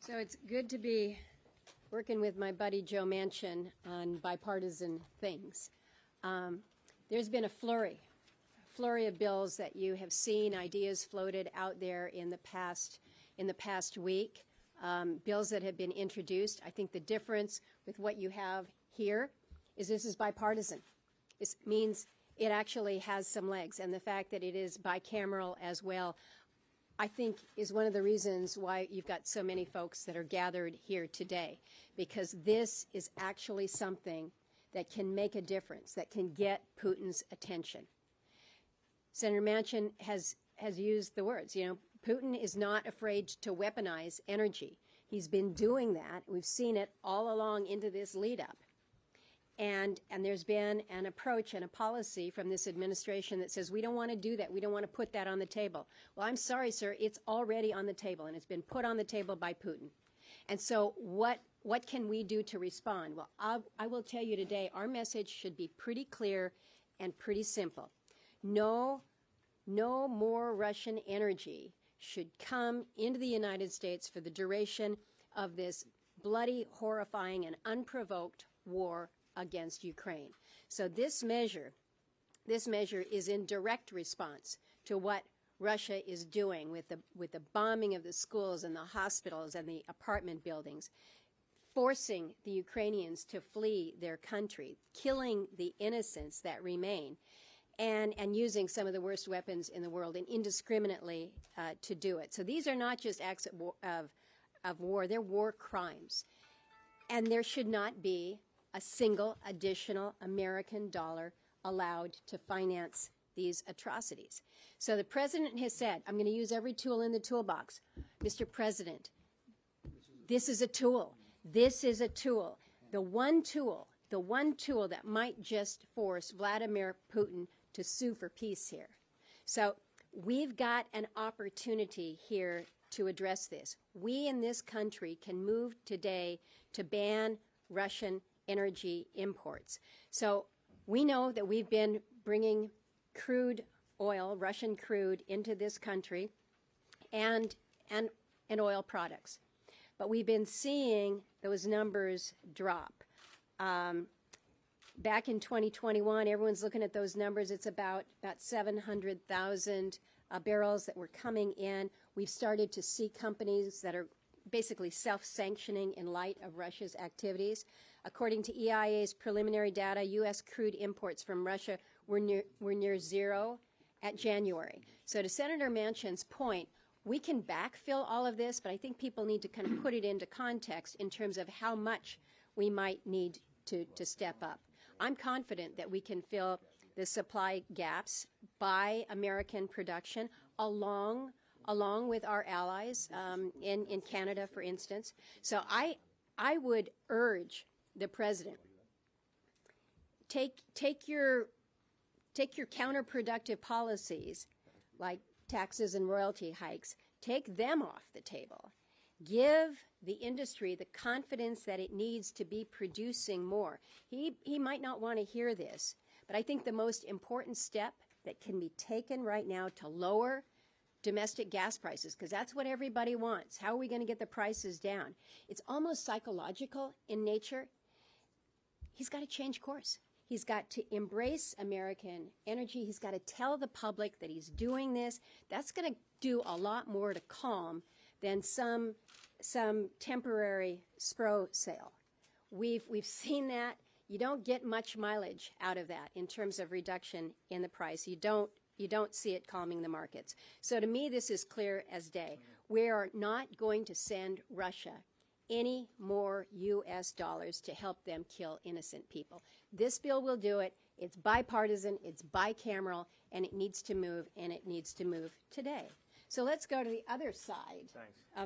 So it's good to be working with my buddy Joe Manchin on bipartisan things. There's been a flurry of bills that you have seen, ideas floated out there in the past week, bills that have been introduced. I think the difference with what you have here is this is bipartisan. This means it actually has some legs, and the fact that it is bicameral as well, I think, is one of the reasons why you've got so many folks that are gathered here today, because this is actually something that can make a difference, that can get Putin's attention. Senator Manchin has used the words, Putin is not afraid to weaponize energy. He's been doing that. We've seen it all along into this lead up. And there's been an approach and a policy from this administration that says, we don't want to do that. We don't want to put that on the table. Well, I'm sorry, sir. It's already on the table, and it's been put on the table by Putin. And so what can we do to respond? Well, I will tell you today, our message should be pretty clear and pretty simple. No more Russian energy should come into the United States for the duration of this bloody, horrifying, and unprovoked war against Ukraine. So this measure is in direct response to what Russia is doing with the bombing of the schools and the hospitals and the apartment buildings, forcing the Ukrainians to flee their country, killing the innocents that remain, and using some of the worst weapons in the world and indiscriminately to do it. So these are not just acts of war, they're war crimes. And there should not be a single additional American dollar allowed to finance these atrocities. So the president has said, I'm going to use every tool in the toolbox. Mr. President, this is a tool. This is a tool. The one tool that might just force Vladimir Putin to sue for peace here. So we've got an opportunity here to address this. We in this country can move today to ban Russian energy imports. So we know that we've been bringing crude oil, Russian crude, into this country and oil products. But we've been seeing those numbers drop. Back in 2021, everyone's looking at those numbers. It's about 700,000 barrels that were coming in. We've started to see companies that are basically self-sanctioning in light of Russia's activities. According to EIA's preliminary data, U.S. crude imports from Russia were near zero at January. So to Senator Manchin's point, we can backfill all of this, but I think people need to kind of put it into context in terms of how much we might need to step up. I'm confident that we can fill the supply gaps by American production along with our allies in Canada, for instance. So I would urge the president, take your counterproductive policies like taxes and royalty hikes, take them off the table. Give the industry the confidence that it needs to be producing more. He might not want to hear this, but I think the most important step that can be taken right now to lower domestic gas prices, because that's what everybody wants. How are we going to get the prices down? It's almost psychological in nature. He's got to change course. He's got to embrace American energy. He's got to tell the public that he's doing this. That's going to do a lot more to calm than some temporary SPRO sale. We've seen that. You don't get much mileage out of that in terms of reduction in the price. You don't see it calming the markets. So to me, this is clear as day. We are not going to send Russia any more U.S. dollars to help them kill innocent people. This bill will do it. It's bipartisan, it's bicameral, and it needs to move, and it needs to move today. So let's go to the other side of